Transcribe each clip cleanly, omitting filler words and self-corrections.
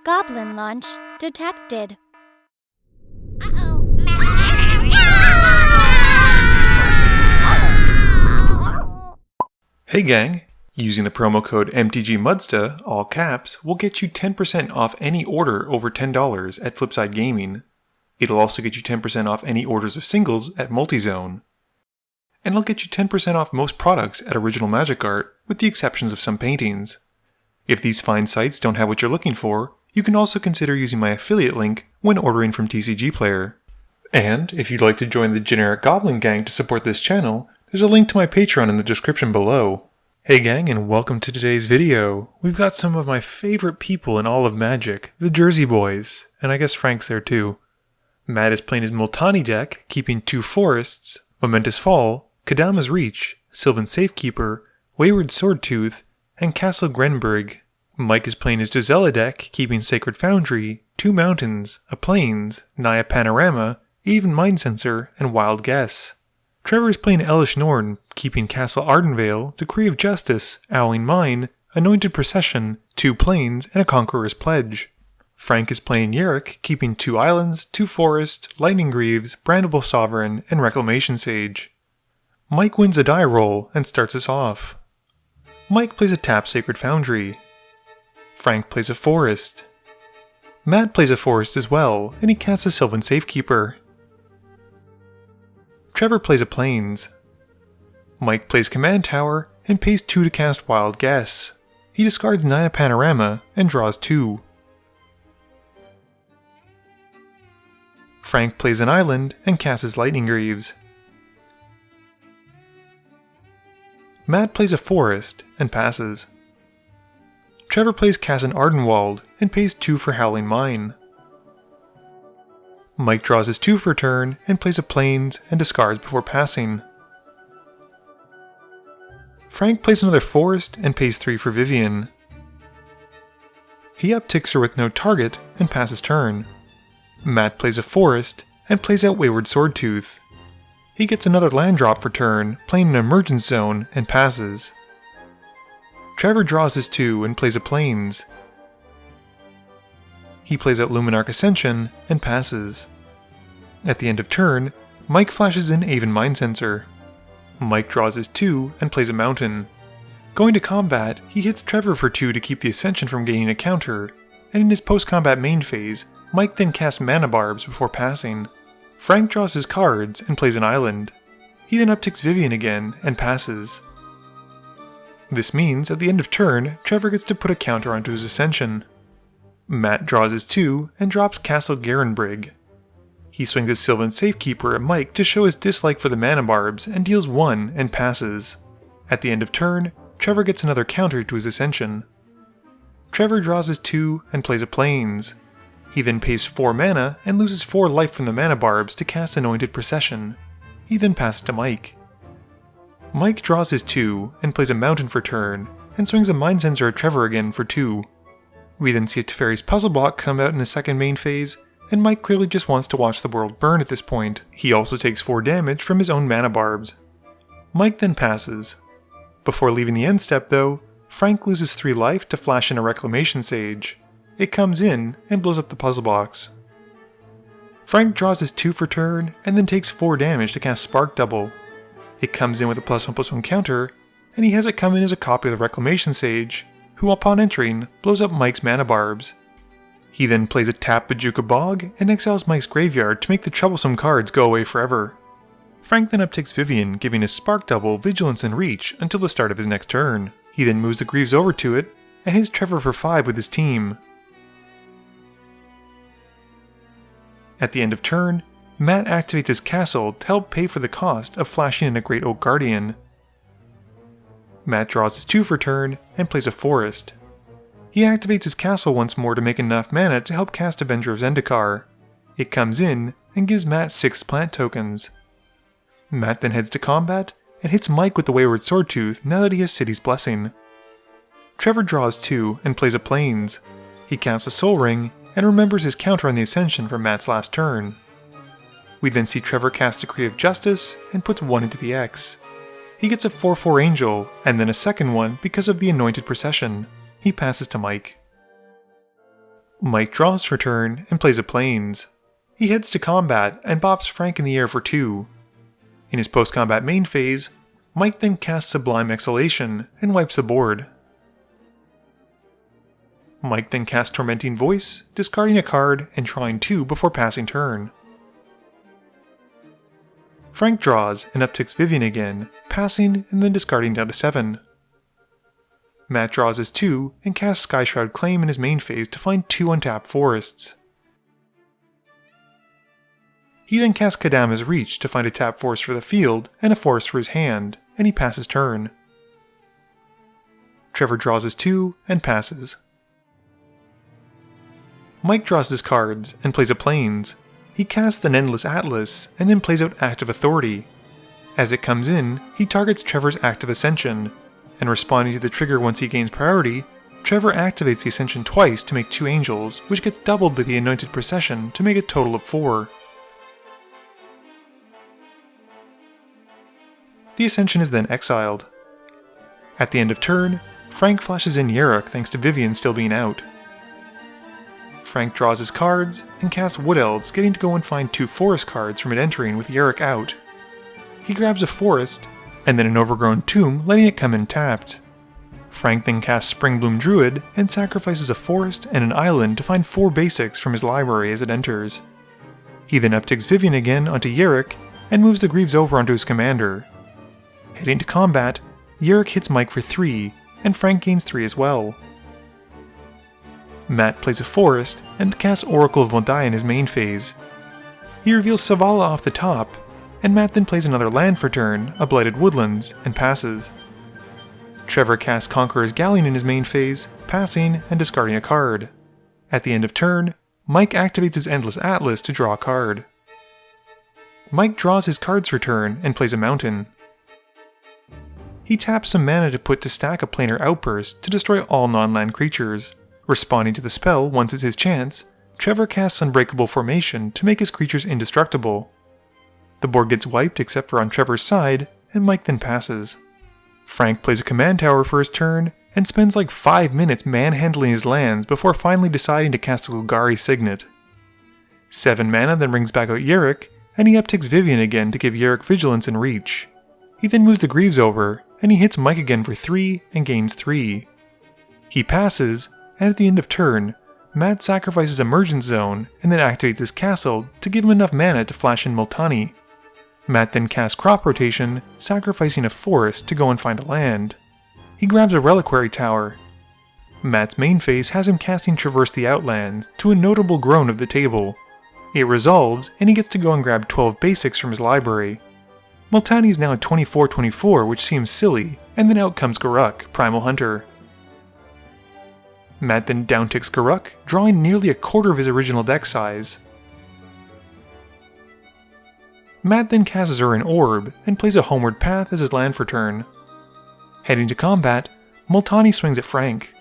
Goblin launch detected. Hey gang! Using the promo code MTGMudsta, all caps, will get you 10% off any order over $10 at Flipside Gaming. It'll also get you 10% off any orders of singles at Multizone. And it'll get you 10% off most products at Original Magic Art, with the exceptions of some paintings. If these fine sites don't have what you're looking for, you can also consider using my affiliate link when ordering from TCG Player. And if you'd like to join the generic Goblin Gang to support this channel, there's a link to my Patreon in the description below. Hey gang, and welcome to today's video. We've got some of my favorite people in all of Magic, the Jersey Boys, and I guess Frank's there too. Matt is playing his Multani deck, keeping 2 Forests, Momentous Fall, Kadama's Reach, Sylvan Safekeeper, Wayward Swordtooth, and Castle Grenbrig. Mike is playing his Gisela deck, keeping Sacred Foundry, 2 Mountains, a Plains, Naya Panorama, even Mind Sensor, and Wild Guess. Trevor is playing Elesh Norn, keeping Castle Ardenvale, Decree of Justice, Owling Mine, Anointed Procession, 2 Plains, and a Conqueror's Pledge. Frank is playing Yarok, keeping 2 Islands, 2 Forest, Lightning Greaves, Brandable Sovereign, and Reclamation Sage. Mike wins a die roll and starts us off. Mike plays a tap Sacred Foundry. Frank plays a Forest. Matt plays a Forest as well, and he casts a Sylvan Safekeeper. Trevor plays a Plains. Mike plays Command Tower and pays 2 to cast Wild Guess. He discards Naya Panorama and draws 2. Frank plays an Island and casts Lightning Greaves. Matt plays a Forest and passes. Trevor plays Castle Ardenwald and pays 2 for Howling Mine. Mike draws his 2 for a turn and plays a Plains and discards before passing. Frank plays another Forest and pays 3 for Vivian. He upticks her with no target and passes turn. Matt plays a Forest and plays out Wayward Swordtooth. He gets another land drop for turn, playing an Emergence Zone, and passes. Trevor draws his 2 and plays a Plains. He plays out Luminarch Ascension and passes. At the end of turn, Mike flashes in Aven Mind Sensor. Mike draws his 2 and plays a Mountain. Going to combat, he hits Trevor for 2 to keep the Ascension from gaining a counter, and in his post-combat main phase, Mike then casts Mana Barbs before passing. Frank draws his cards and plays an Island. He then upticks Vivian again and passes. This means, at the end of turn, Trevor gets to put a counter onto his Ascension. Matt draws his 2 and drops Castle Garenbrig. He swings his Sylvan Safekeeper at Mike to show his dislike for the Mana Barbs and deals 1 and passes. At the end of turn, Trevor gets another counter to his Ascension. Trevor draws his 2 and plays a Plains. He then pays 4 mana and loses 4 life from the Mana Barbs to cast Anointed Procession. He then passes to Mike. Mike draws his 2 and plays a Mountain for turn, and swings a Mind Sensor at Trevor again for 2. We then see a Teferi's Puzzle Block come out in his second main phase, and Mike clearly just wants to watch the world burn at this point. He also takes 4 damage from his own Mana Barbs. Mike then passes. Before leaving the end step though, Frank loses 3 life to flash in a Reclamation Sage. It comes in and blows up the puzzle box. Frank draws his 2 for turn, and then takes 4 damage to cast Spark Double. It comes in with a +1/+1 counter, and he has it come in as a copy of the Reclamation Sage, who upon entering, blows up Mike's Mana Barbs. He then plays a tap Bajuka Bog and exiles Mike's graveyard to make the troublesome cards go away forever. Frank then upticks Vivian, giving his Spark Double, Vigilance, and Reach until the start of his next turn. He then moves the Greaves over to it, and hits Trevor for 5 with his team. At the end of turn, Matt activates his castle to help pay for the cost of flashing in a Great Oak Guardian. Matt draws his 2 for turn and plays a Forest. He activates his castle once more to make enough mana to help cast Avenger of Zendikar. It comes in and gives Matt 6 plant tokens. Matt then heads to combat and hits Mike with the Wayward Swordtooth now that he has City's Blessing. Trevor draws 2 and plays a Plains. He casts a Soul Ring and remembers his counter on the Ascension from Matt's last turn. We then see Trevor cast Decree of Justice and puts 1 into the X. He gets a 4/4 Angel, and then a second one because of the Anointed Procession. He passes to Mike. Mike draws for turn and plays a Plains. He heads to combat and bops Frank in the air for 2. In his post-combat main phase, Mike then casts Sublime Exhalation and wipes the board. Mike then casts Tormenting Voice, discarding a card and drawing 2 before passing turn. Frank draws and upticks Vivian again, passing and then discarding down to 7. Matt draws his 2 and casts Skyshroud Claim in his main phase to find 2 untapped forests. He then casts Kadama's Reach to find a tapped forest for the field and a forest for his hand, and he passes turn. Trevor draws his 2 and passes. Mike draws his cards and plays a Plains. He casts an Endless Atlas and then plays out Active Authority. As it comes in, he targets Trevor's Active Ascension, and responding to the trigger once he gains priority, Trevor activates the Ascension twice to make 2 angels, which gets doubled by the Anointed Procession to make a total of 4. The Ascension is then exiled. At the end of turn, Frank flashes in Yarok thanks to Vivian still being out. Frank draws his cards and casts Wood Elves, getting to go and find 2 forest cards from it entering with Yarok out. He grabs a forest, and then an overgrown tomb, letting it come in tapped. Frank then casts Springbloom Druid and sacrifices a forest and an island to find 4 basics from his library as it enters. He then upticks Vivian again onto Yarok and moves the Greaves over onto his commander. Heading to combat, Yarok hits Mike for 3, and Frank gains 3 as well. Matt plays a forest and casts Oracle of Multani in his main phase. He reveals Savala off the top, and Matt then plays another land for turn, a Blighted Woodlands, and passes. Trevor casts Conqueror's Galleon in his main phase, passing and discarding a card. At the end of turn, Mike activates his Endless Atlas to draw a card. Mike draws his cards for turn and plays a mountain. He taps some mana to put to stack a Planar Outburst to destroy all non-land creatures. Responding to the spell once it's his chance, Trevor casts Unbreakable Formation to make his creatures indestructible. The board gets wiped except for on Trevor's side, and Mike then passes. Frank plays a command tower for his turn, and spends like 5 minutes manhandling his lands before finally deciding to cast a Golgari Signet. 7 mana then brings back out Yarok, and he upticks Vivian again to give Yarok Vigilance and Reach. He then moves the Greaves over, and he hits Mike again for 3 and gains 3. He passes, and at the end of turn, Matt sacrifices Emergence Zone and then activates his castle to give him enough mana to flash in Multani. Matt then casts Crop Rotation, sacrificing a forest to go and find a land. He grabs a Reliquary Tower. Matt's main phase has him casting Traverse the Outlands to a notable groan of the table. It resolves, and he gets to go and grab 12 basics from his library. Multani is now at 24/24, which seems silly, and then out comes Garruk, Primal Hunter. Matt then downticks Garruk, drawing nearly a quarter of his original deck size. Matt then casts Zurin Orb and plays a Homeward Path as his land for turn. Heading to combat, Multani swings at Frank.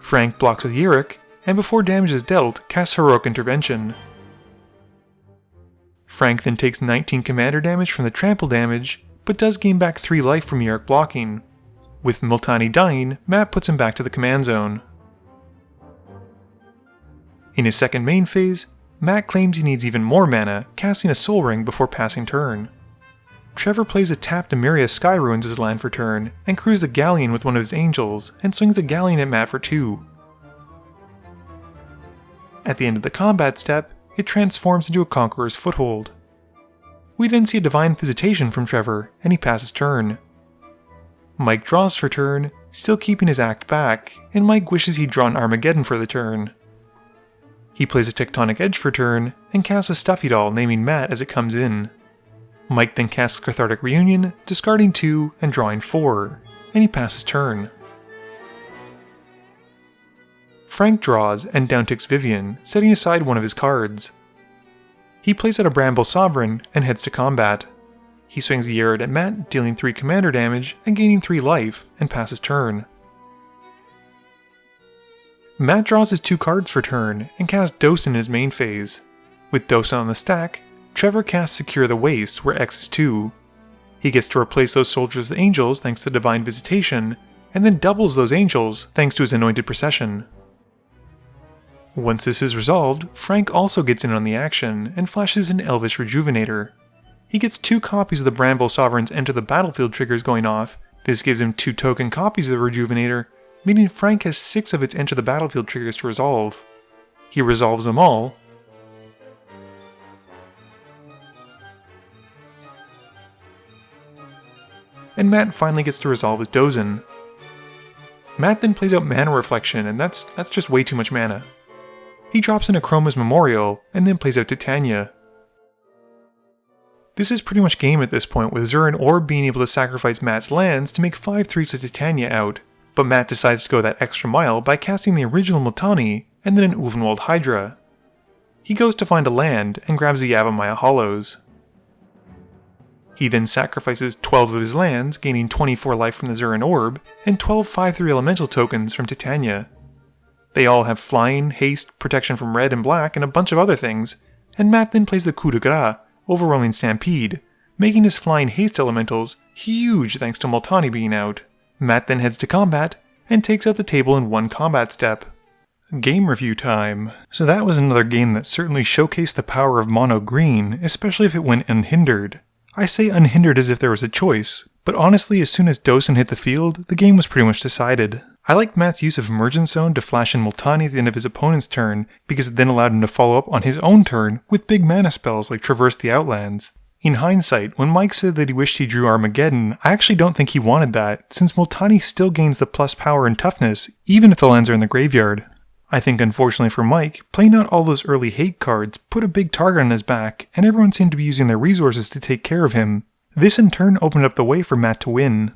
Frank blocks with Yarok, and before damage is dealt, casts Heroic Intervention. Frank then takes 19 commander damage from the trample damage, but does gain back 3 life from Yarok blocking. With Multani dying, Matt puts him back to the command zone. In his second main phase, Matt claims he needs even more mana, casting a Soul Ring before passing turn. Trevor plays a tapped Emeria Sky Ruins as land for turn, and crews the Galleon with one of his angels, and swings the Galleon at Matt for 2. At the end of the combat step, it transforms into a Conqueror's Foothold. We then see a Divine Visitation from Trevor, and he passes turn. Mike draws for turn, still keeping his act back, and Mike wishes he'd drawn Armageddon for the turn. He plays a Tectonic Edge for turn, and casts a Stuffy Doll naming Matt as it comes in. Mike then casts Cathartic Reunion, discarding 2 and drawing 4, and he passes turn. Frank draws and downticks Vivian, setting aside one of his cards. He plays out a Bramble Sovereign and heads to combat. He swings the Yarok at Matt, dealing 3 commander damage and gaining 3 life, and passes turn. Matt draws his 2 cards for turn and casts Dosen in his main phase. With Dosen on the stack, Trevor casts Secure the Waste, where X is 2. He gets to replace those soldiers with angels thanks to Divine Visitation, and then doubles those angels thanks to his anointed procession. Once this is resolved, Frank also gets in on the action and flashes an Elvish Rejuvenator. He gets 2 copies of the Branville Sovereign's Enter the Battlefield triggers going off. This gives him 2 token copies of the Rejuvenator, meaning Frank has 6 of its Enter the Battlefield triggers to resolve. He resolves them all, and Matt finally gets to resolve his Dozen. Matt then plays out Mana Reflection, and that's just way too much mana. He drops in a Chroma's Memorial, and then plays out Titania. This is pretty much game at this point, with Zur and Orb being able to sacrifice Matt's lands to make 5/3s of Titania out, but Matt decides to go that extra mile by casting the original Multani, and then an Ulvenwald Hydra. He goes to find a land, and grabs the Yavimaya Hollows. He then sacrifices 12 of his lands, gaining 24 life from the Zur and Orb, and 12 5/3 elemental tokens from Titania. They all have flying, haste, protection from red and black, and a bunch of other things, and Matt then plays the coup de grace, Overwhelming Stampede, making his flying haste elementals huge thanks to Multani being out. Matt then heads to combat, and takes out the table in 1 combat step. Game review time. So that was another game that certainly showcased the power of mono green, especially if it went unhindered. I say unhindered as if there was a choice, but honestly as soon as Dosen hit the field, the game was pretty much decided. I liked Matt's use of Emergence Zone to flash in Multani at the end of his opponent's turn, because it then allowed him to follow up on his own turn with big mana spells like Traverse the Outlands. In hindsight, when Mike said that he wished he drew Armageddon, I actually don't think he wanted that, since Multani still gains the plus power and toughness, even if the lands are in the graveyard. I think unfortunately for Mike, playing out all those early hate cards put a big target on his back, and everyone seemed to be using their resources to take care of him. This in turn opened up the way for Matt to win.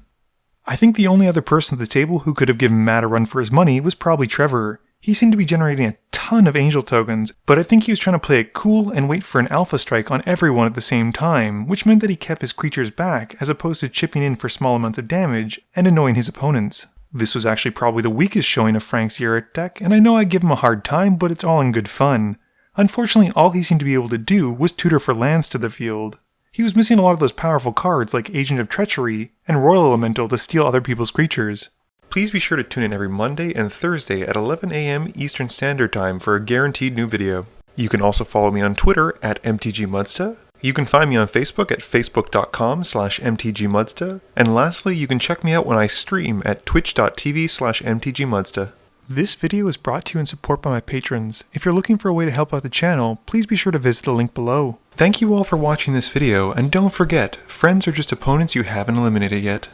I think the only other person at the table who could have given Matt a run for his money was probably Trevor. He seemed to be generating a ton of angel tokens, but I think he was trying to play it cool and wait for an alpha strike on everyone at the same time, which meant that he kept his creatures back as opposed to chipping in for small amounts of damage and annoying his opponents. This was actually probably the weakest showing of Frank's Yarok deck, and I know I give him a hard time, but it's all in good fun. Unfortunately, all he seemed to be able to do was tutor for lands to the field. He was missing a lot of those powerful cards like Agent of Treachery and Royal Elemental to steal other people's creatures. Please be sure to tune in every Monday and Thursday at 11 AM Eastern Standard Time for a guaranteed new video. You can also follow me on Twitter at MTGMudsta. You can find me on Facebook at facebook.com/mtgmudsta, and lastly, you can check me out when I stream at twitch.tv/mtgmudsta. This video is brought to you in support by my patrons. If you're looking for a way to help out the channel, please be sure to visit the link below. Thank you all for watching this video, and don't forget, friends are just opponents you haven't eliminated yet.